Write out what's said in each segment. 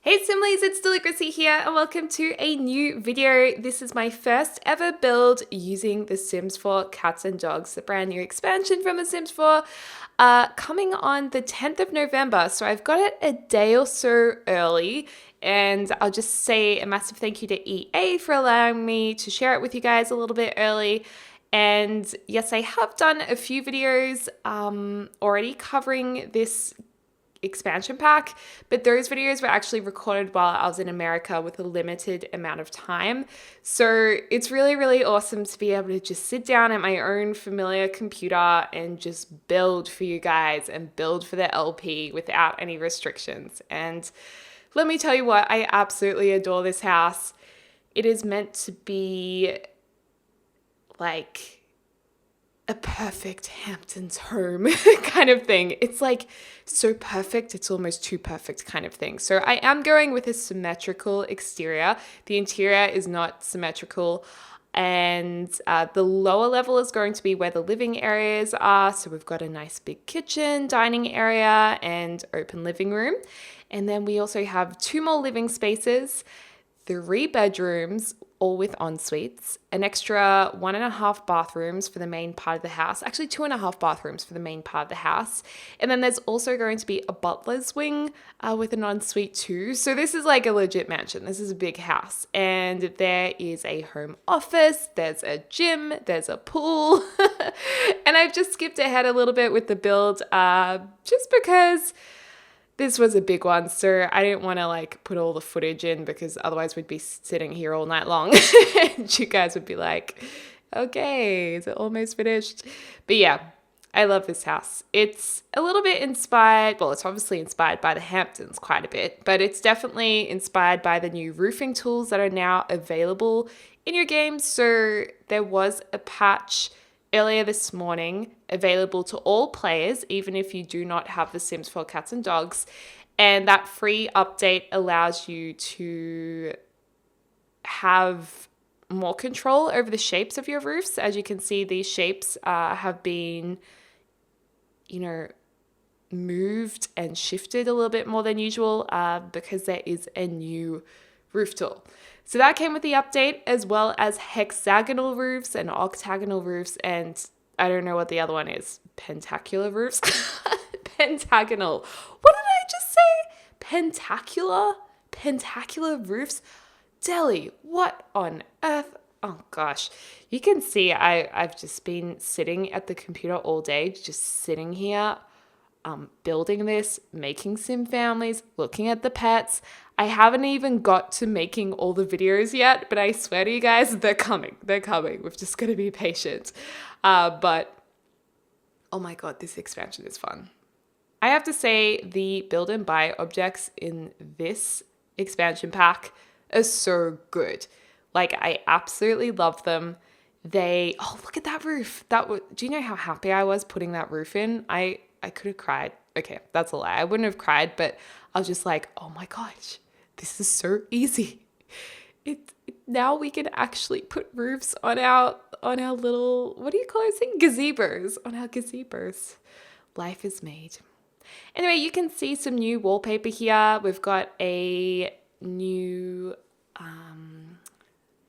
Hey Simlies, it's Deligracy here and welcome to a new video. This is my first ever build using The Sims 4 Cats and Dogs, the brand new expansion from The Sims 4, coming on the 10th of November. So I've got it a day or so early, and I'll just say a massive thank you to EA for allowing me to share it with you guys a little bit early. And yes, I have done a few videos already covering this expansion pack, but those videos were actually recorded while I was in America with a limited amount of time. So it's really, really awesome to be able to just sit down at my own familiar computer and just build for you guys and build for the LP without any restrictions. And let me tell you what, I absolutely adore this house. It is meant to be like a perfect Hamptons home kind of thing. It's like so perfect, it's almost too perfect kind of thing. So I am going with a symmetrical exterior. The interior is not symmetrical. And the lower level is going to be where the living areas are. So we've got a nice big kitchen, dining area, and open living room. And then we also have 2 more living spaces, 3 bedrooms, all with en-suites, an extra 1.5 bathrooms for the main part of the house, actually 2.5 bathrooms for the main part of the house. And then there's also going to be a butler's wing with an ensuite too. So this is like a legit mansion. This is a big house. And there is a home office, there's a gym, there's a pool. And I've just skipped ahead a little bit with the build just because this was a big one, so I didn't want to like put all the footage in because otherwise we'd be sitting here all night long and you guys would be like, okay, is it almost finished? But yeah, I love this house. It's a little bit inspired, well, it's obviously inspired by the Hamptons quite a bit, but it's definitely inspired by the new roofing tools that are now available in your game. So there was a patch earlier this morning available to all players, even if you do not have The Sims 4 Cats and Dogs. And that free update allows you to have more control over the shapes of your roofs. As you can see, these shapes have been, moved and shifted a little bit more than usual because there is a new roof tool. So that came with the update, as well as hexagonal roofs and octagonal roofs, and I don't know what the other one is. Pentacular roofs? Pentagonal. What did I just say? Pentacular? Pentacular roofs? Deli, what on earth? Oh gosh. You can see I've just been sitting at the computer all day, just sitting here, building this, making sim families, looking at the pets. I haven't even got to making all the videos yet, but I swear to you guys, they're coming. They're coming. We've just got to be patient. But oh my God, this expansion is fun. I have to say the build and buy objects in this expansion pack are so good. Like, I absolutely love them. Oh, look at that roof. Do you know how happy I was putting that roof in? I could have cried. Okay, that's a lie. I wouldn't have cried, but I was just like, oh my gosh, this is so easy. Now we can actually put roofs on our little, what do you call those things? Gazebos. On our gazebos. Life is made. Anyway, you can see some new wallpaper here. We've got a new,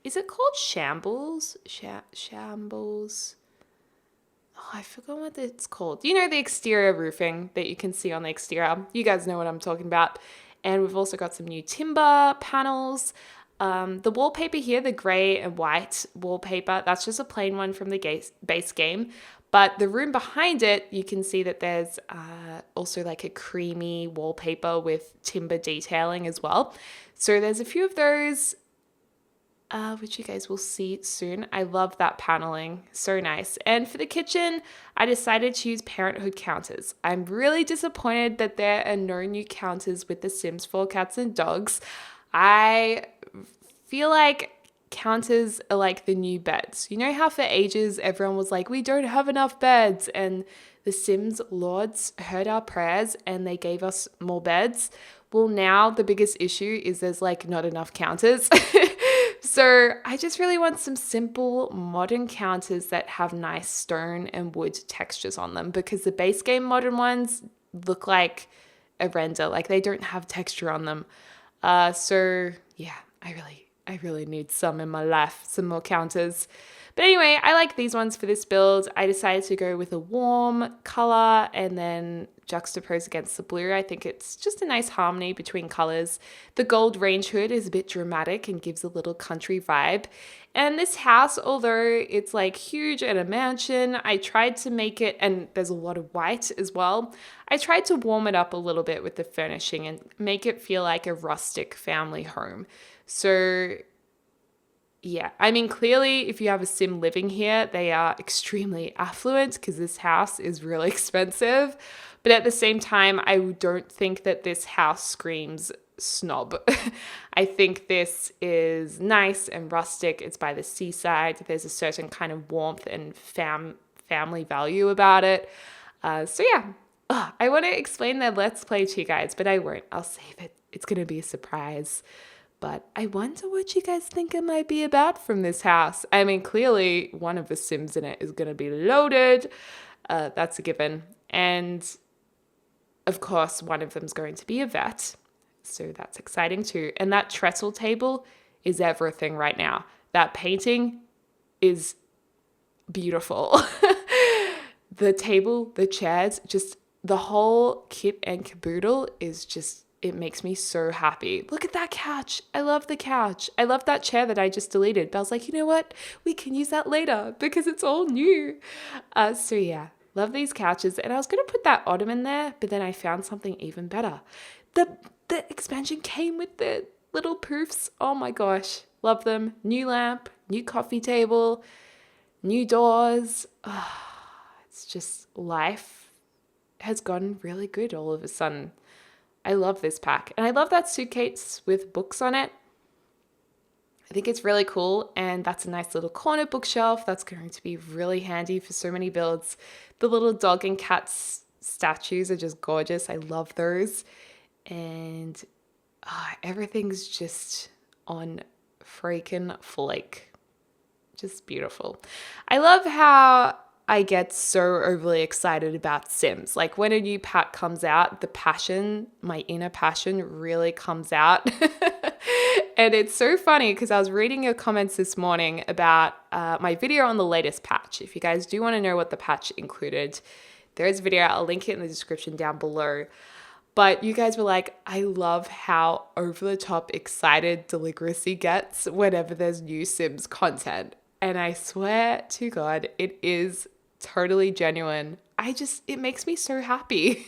is it called Shambles? Shambles. Oh, I forgot what it's called. You know, the exterior roofing that you can see on the exterior. You guys know what I'm talking about. And we've also got some new timber panels. The wallpaper here, the gray and white wallpaper, that's just a plain one from the base game. But the room behind it, you can see that there's also like a creamy wallpaper with timber detailing as well. So there's a few of those, which you guys will see soon. I love that paneling. So nice. And for the kitchen, I decided to use parenthood counters. I'm really disappointed that there are no new counters with The Sims 4 Cats and Dogs. I feel like counters are like the new beds. You know how for ages everyone was like, we don't have enough beds, and the Sims lords heard our prayers and they gave us more beds? Well, now the biggest issue is there's like not enough counters. So I just really want some simple modern counters that have nice stone and wood textures on them, because the base game modern ones look like a render, like they don't have texture on them. So yeah, I really need some in my life, some more counters. But anyway, I like these ones for this build. I decided to go with a warm color and then juxtapose against the blue. I think it's just a nice harmony between colors. The gold range hood is a bit dramatic and gives a little country vibe. And this house, although it's like huge and a mansion, I tried to make it, and there's a lot of white as well. I tried to warm it up a little bit with the furnishing and make it feel like a rustic family home. So yeah, I mean, clearly, if you have a sim living here, they are extremely affluent because this house is really expensive. But at the same time, I don't think that this house screams snob. I think this is nice and rustic. It's by the seaside. There's a certain kind of warmth and family value about it. So yeah, I want to explain the Let's Play to you guys, but I won't. I'll save it. It's going to be a surprise. But I wonder what you guys think it might be about from this house. I mean, clearly one of the Sims in it is going to be loaded. That's a given. And of course, one of them is going to be a vet. So that's exciting too. And that trestle table is everything right now. That painting is beautiful. The table, the chairs, just the whole kit and caboodle is just, it makes me so happy. Look at that couch. I love the couch. I love that chair that I just deleted. But I was like, you know what? We can use that later because it's all new. So yeah, love these couches. And I was going to put that ottoman there, but then I found something even better. The expansion came with the little poofs. Oh my gosh. Love them. New lamp, new coffee table, new doors. It's just life has gotten really good all of a sudden. I love this pack. And I love that suitcase with books on it. I think it's really cool. And that's a nice little corner bookshelf. That's going to be really handy for so many builds. The little dog and cat statues are just gorgeous. I love those. And everything's just on freaking flake. Just beautiful. I love how I get so overly excited about Sims. Like when a new pack comes out, the passion, my inner passion really comes out. And it's so funny because I was reading your comments this morning about my video on the latest patch. If you guys do want to know what the patch included, there is a video. I'll link it in the description down below. But you guys were like, I love how over the top excited Deligracy gets whenever there's new Sims content. And I swear to God, it is totally genuine. It makes me so happy.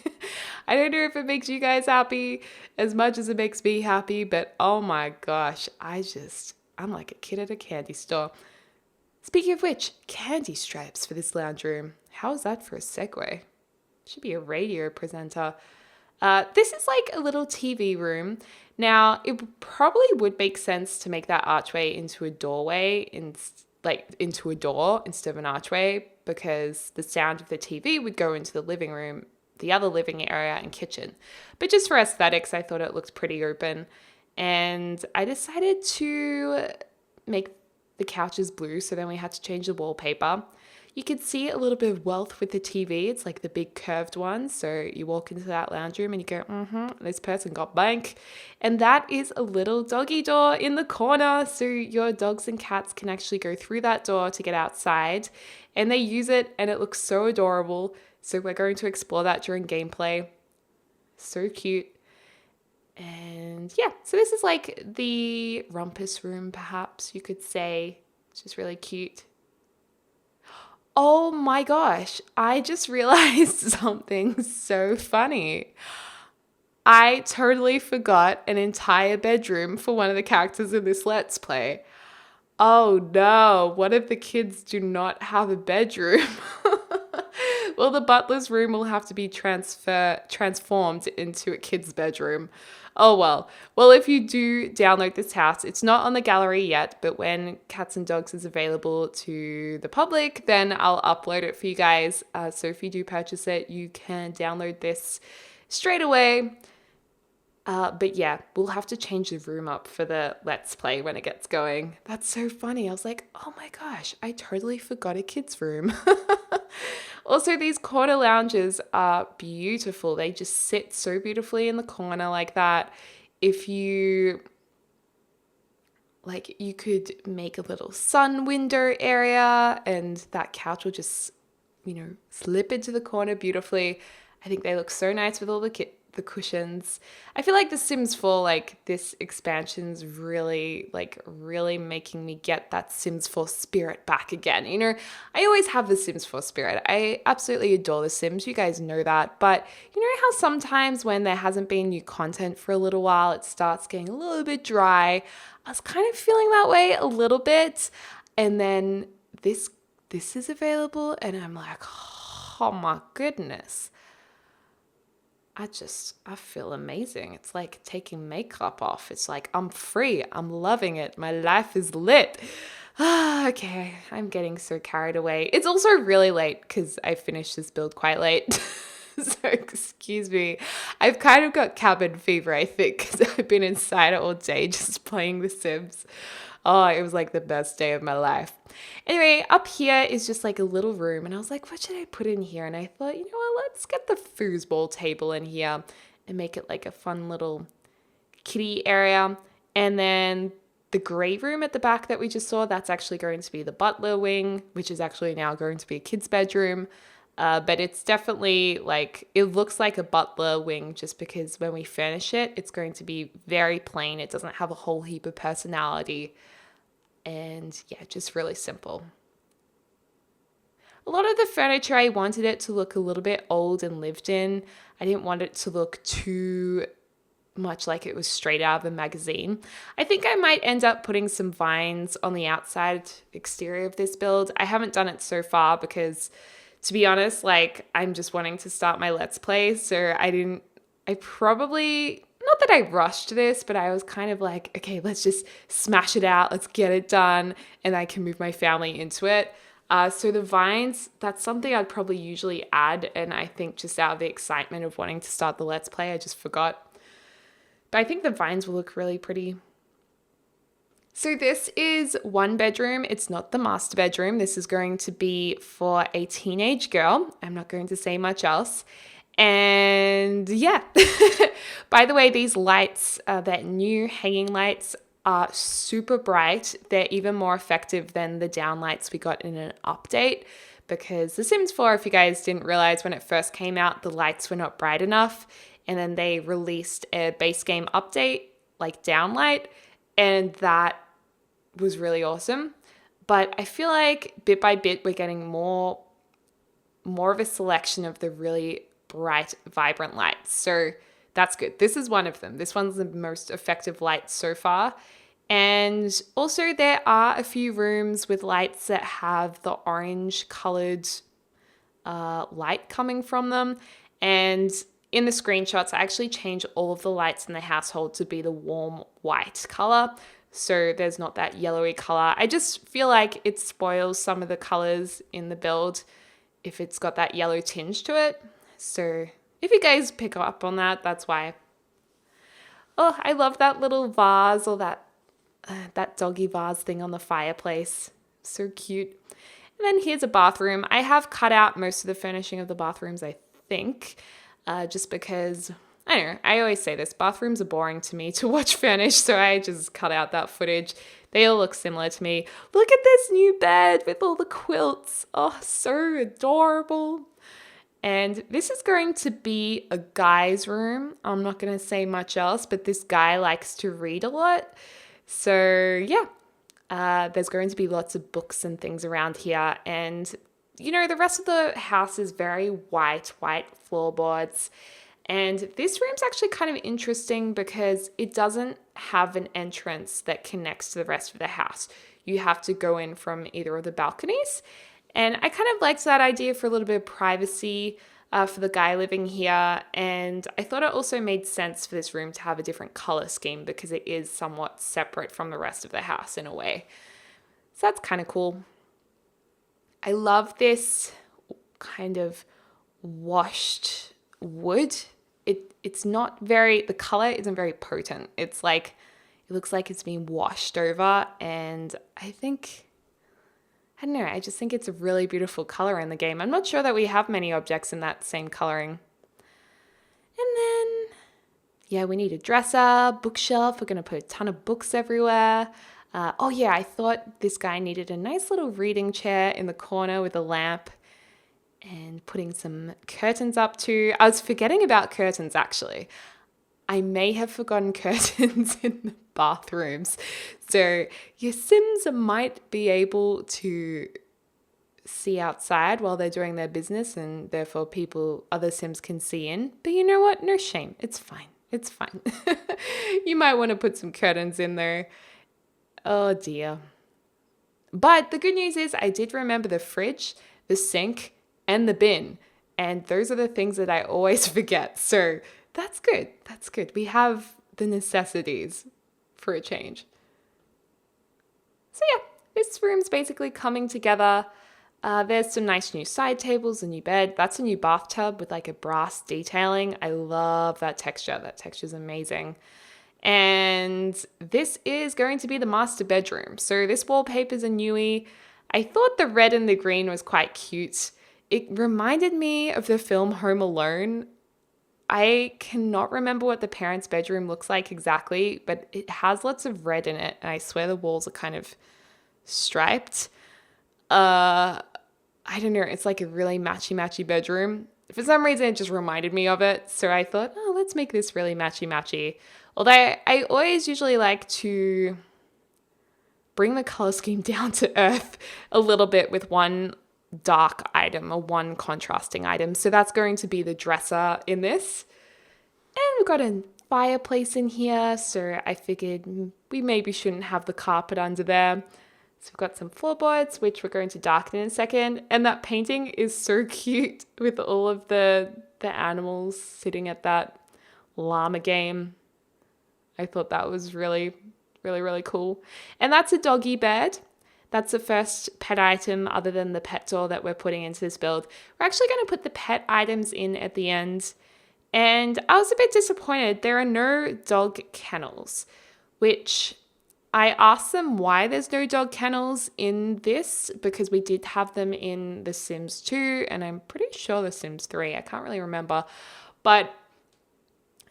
I don't know if it makes you guys happy as much as it makes me happy, but oh my gosh, I'm like a kid at a candy store. Speaking of which, candy stripes for this lounge room. How is that for a segue? Should be a radio presenter. This is like a little TV room. Now, it probably would make sense to make that archway into a doorway, into a door instead of an archway, because the sound of the TV would go into the living room, the other living area and kitchen. But just for aesthetics, I thought it looked pretty open. And I decided to make the couches blue, so then we had to change the wallpaper. You can see a little bit of wealth with the TV. It's like the big curved one. So you walk into that lounge room and you go, this person got bank. And that is a little doggy door in the corner. So your dogs and cats can actually go through that door to get outside. And they use it and it looks so adorable. So we're going to explore that during gameplay. So cute. And yeah, so this is like the rumpus room, perhaps you could say. It's just really cute. Oh my gosh, I just realized something so funny. I totally forgot an entire bedroom for one of the characters in this Let's Play. Oh no, what if the kids do not have a bedroom? Well, the butler's room will have to be transformed into a kid's bedroom. Oh well. Well, if you do download this house, it's not on the gallery yet, but when Cats and Dogs is available to the public, then I'll upload it for you guys. So if you do purchase it, you can download this straight away. But yeah, we'll have to change the room up for the Let's Play when it gets going. That's so funny. I was like, oh my gosh, I totally forgot a kid's room. Also, these corner lounges are beautiful. They just sit so beautifully in the corner like that. if you like, you could make a little sun window area and that couch will just, slip into the corner beautifully. I think they look so nice with all the cushions. I feel like The Sims 4, like this expansion's really making me get that Sims 4 spirit back again. I always have the Sims 4 spirit. I absolutely adore The Sims. You guys know that. But you know how sometimes when there hasn't been new content for a little while, it starts getting a little bit dry. I was kind of feeling that way a little bit. And then this is available and I'm like, oh my goodness. I feel amazing. It's like taking makeup off. It's like I'm free. I'm loving it. My life is lit. Okay, I'm getting so carried away. It's also really late because I finished this build quite late. So excuse me. I've kind of got cabin fever, I think, because I've been inside all day just playing The Sims. Oh, it was like the best day of my life. Anyway, up here is just like a little room. And I was like, what should I put in here? And I thought, you know what, let's get the foosball table in here and make it like a fun little kitty area. And then the grey room at the back that we just saw, that's actually going to be the butler wing, which is actually now going to be a kid's bedroom. But it's definitely like, it looks like a butler wing just because when we furnish it, it's going to be very plain. It doesn't have a whole heap of personality. And yeah, just really simple. A lot of the furniture, I wanted it to look a little bit old and lived in. I didn't want it to look too much like it was straight out of a magazine. I think I might end up putting some vines on the outside exterior of this build. I haven't done it so far because, to be honest, like I'm just wanting to start my Let's Play. So I probably, not that I rushed this, but I was kind of like, okay, let's just smash it out. Let's get it done. And I can move my family into it. So the vines, that's something I'd probably usually add. And I think just out of the excitement of wanting to start the Let's Play, I just forgot. But I think the vines will look really pretty. So this is one bedroom. It's not the master bedroom. This is going to be for a teenage girl. I'm not going to say much else. And yeah, by the way, these lights, that new hanging lights, are super bright. They're even more effective than the down lights we got in an update, because The Sims 4, if you guys didn't realize, when it first came out, the lights were not bright enough. And then they released a base game update, like downlight, and that was really awesome. But I feel like bit by bit, we're getting more of a selection of the really bright, vibrant lights. So that's good. This is one of them. This one's the most effective light so far. And also there are a few rooms with lights that have the orange colored light coming from them. And in the screenshots, I actually changed all of the lights in the household to be the warm white color. So there's not that yellowy color. I just feel like it spoils some of the colors in the build if it's got that yellow tinge to it. So if you guys pick up on that, that's why. Oh, I love that little vase, or that doggy vase thing on the fireplace. So cute. And then here's a bathroom. I have cut out most of the furnishing of the bathrooms, I think. Just because, I don't know, I always say this, bathrooms are boring to me to watch furnished, so I just cut out that footage. They all look similar to me. Look at this new bed with all the quilts. Oh, so adorable. And this is going to be a guy's room. I'm not going to say much else, but this guy likes to read a lot. So yeah, there's going to be lots of books and things around here. And the rest of the house is very white floorboards. And this room's actually kind of interesting because it doesn't have an entrance that connects to the rest of the house. You have to go in from either of the balconies. And I kind of liked that idea for a little bit of privacy for the guy living here. And I thought it also made sense for this room to have a different color scheme because it is somewhat separate from the rest of the house in a way. So that's kind of cool. I love this kind of washed wood. It's not very, the color isn't very potent. It's like, it looks like it's been washed over, and I don't know, I just think it's a really beautiful color in the game. I'm not sure that we have many objects in that same coloring. And then, Yeah, we need a dresser, bookshelf. We're going to put a ton of books everywhere. Oh yeah, I thought this guy needed a nice little reading chair in the corner with a lamp and putting some curtains up too. I was forgetting about curtains actually. I may have forgotten curtains in the bathrooms. So your Sims might be able to see outside while they're doing their business, and therefore other Sims can see in. But you know what? No shame. It's fine. It's fine. You might want to put some curtains in there. Oh dear. But the good news is I did remember the fridge, the sink, and the bin. And those are the things that I always forget. So that's good. That's good. We have the necessities for a change. So yeah, this room's basically coming together. There's some nice new side tables, a new bed. That's a new bathtub with like a brass detailing. I love that texture. That texture's amazing. And this is going to be the master bedroom. So this wallpaper's a newie. I thought the red and the green was quite cute. It reminded me of the film Home Alone. I cannot remember what the parents' bedroom looks like exactly, but it has lots of red in it. And I swear the walls are kind of striped. I don't know. It's like a really matchy bedroom. For some reason, it just reminded me of it. So I thought, oh, let's make this really matchy. Although I always usually like to bring the color scheme down to earth a little bit with one dark item or one contrasting item. So that's going to be the dresser in this. And we've got a fireplace in here. So I figured we maybe shouldn't have the carpet under there. So we've got some floorboards, which we're going to darken in a second. And that painting is so cute with all of the animals sitting at that llama game. I thought that was really cool. And that's a doggy bed. That's the first pet item other than the pet doll that we're putting into this build. We're actually going to put the pet items in at the end. And I was a bit disappointed. There are no dog kennels, which I asked them why there's no dog kennels in this, because we did have them in The Sims 2 and I'm pretty sure The Sims 3. I can't really remember. But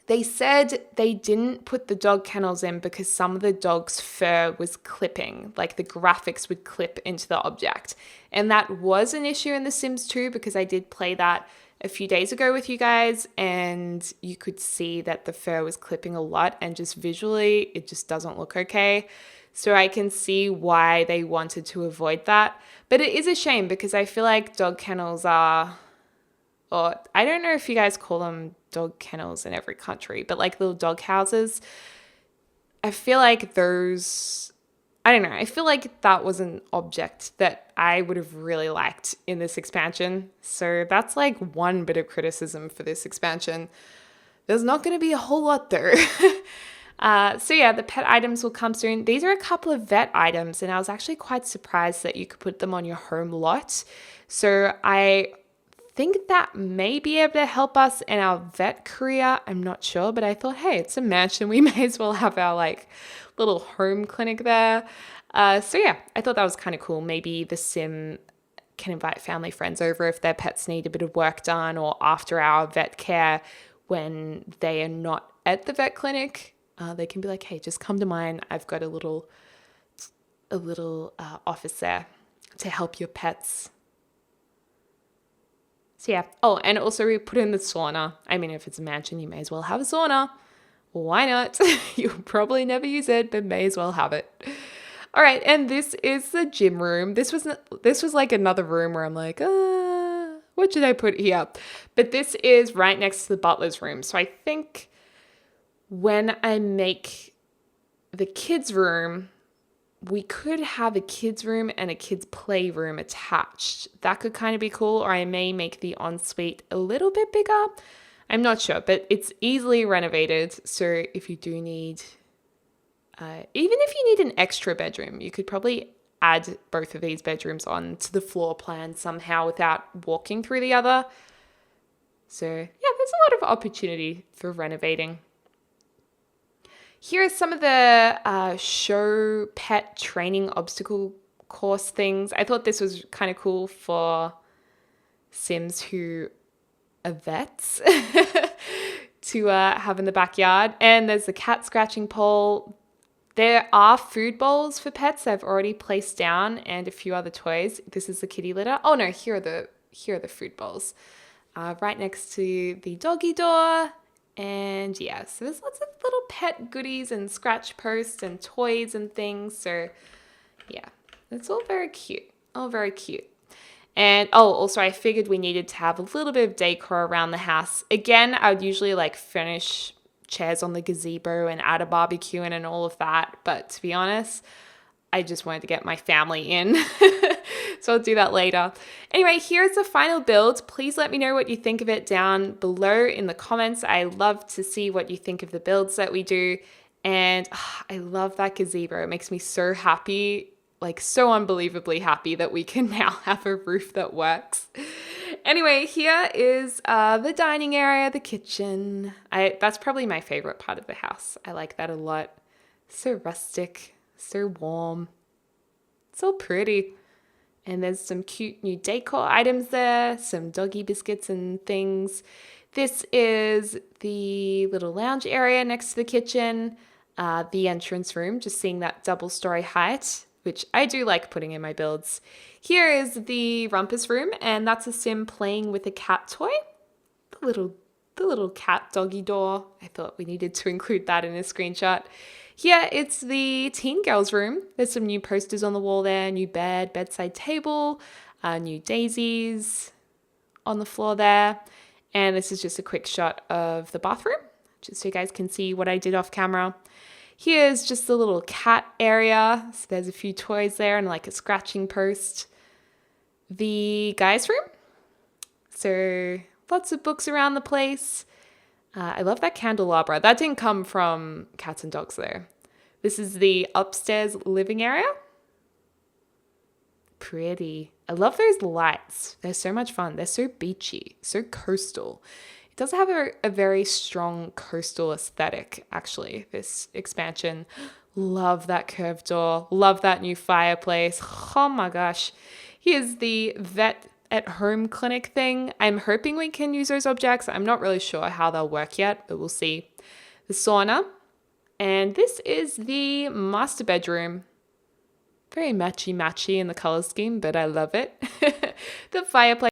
they said they didn't put the dog kennels in because some of the dog's fur was clipping, like the graphics would clip into the object. And that was an issue in The Sims 2 because I did play that a few days ago with you guys and you could see that the fur was clipping a lot and just visually it just doesn't look okay. So I can see why they wanted to avoid that. But it is a shame because I feel like dog kennels are, or I don't know if you guys call them dog kennels in every country, but like little dog houses. I feel like those, I don't know, I feel like that was an object that I would have really liked in this expansion. So that's like one bit of criticism for this expansion. There's not going to be a whole lot though. So yeah, the pet items will come soon. These are a couple of vet items and I was actually quite surprised that you could put them on your home lot. So I think that may be able to help us in our vet career. I'm not sure, but I thought, hey, it's a mansion. We may as well have our like little home clinic there. So yeah, I thought that was kind of cool. Maybe the sim can invite family friends over if their pets need a bit of work done or after our vet care when they are not at the vet clinic. They can be like, hey, just come to mine. I've got a little office there to help your pets. So yeah. Oh, and also we put in the sauna. I mean, if it's a mansion, you may as well have a sauna. Why not? You'll probably never use it, but may as well have it. All right, and this is the gym room. This was like another room where I'm like, what should I put here? But this is right next to the butler's room. So I think when I make the kids' room, we could have a kids' room and a kids' playroom attached. That could kind of be cool, or I may make the ensuite a little bit bigger. I'm not sure, but it's easily renovated. So if you do need, even if you need an extra bedroom, you could probably add both of these bedrooms on to the floor plan somehow without walking through the other. So yeah, there's a lot of opportunity for renovating. Here are some of the show pet training obstacle course things. I thought this was kind of cool for Sims who are vets to have in the backyard. And there's the cat scratching pole. There are food bowls for pets I've already placed down and a few other toys. This is the kitty litter. Oh no, here are the food bowls. Right next to the doggy door. And yeah, so there's lots of little pet goodies and scratch posts and toys and things. So yeah, it's all very cute. All very cute. And also I figured we needed to have a little bit of decor around the house. Again, I would usually like furnish chairs on the gazebo and add a barbecue in and all of that. But to be honest, I just wanted to get my family in. So I'll do that later. Anyway, here's the final build. Please let me know what you think of it down below in the comments. I love to see what you think of the builds that we do. And I love that gazebo. It makes me so happy, like so unbelievably happy that we can now have a roof that works. Anyway, here is the dining area, the kitchen. That's probably my favorite part of the house. I like that a lot. So rustic, so warm. It's all pretty. And there's some cute new decor items there, some doggy biscuits and things. This is the little lounge area next to the kitchen, the entrance room, just seeing that double-story height, which I do like putting in my builds. Here is the rumpus room, and that's a sim playing with a cat toy. The little cat doggy door. I thought we needed to include that in a screenshot. Here, it's the teen girls room. There's some new posters on the wall there, new bed, bedside table, new daisies on the floor there. And this is just a quick shot of the bathroom, just so you guys can see what I did off camera. Here's just the little cat area. So there's a few toys there and like a scratching post. The guys' room. So lots of books around the place. I love that candelabra. That didn't come from Cats and Dogs though. This is the upstairs living area. Pretty. I love those lights. They're so much fun. They're so beachy, so coastal. It does have a very strong coastal aesthetic, actually, this expansion. Love that curved door. Love that new fireplace. Oh my gosh. Here's the vet at home clinic thing. I'm hoping we can use those objects. I'm not really sure how they'll work yet, but we'll see. The sauna. And this is the master bedroom. Very matchy in the color scheme, but I love it. The fireplace.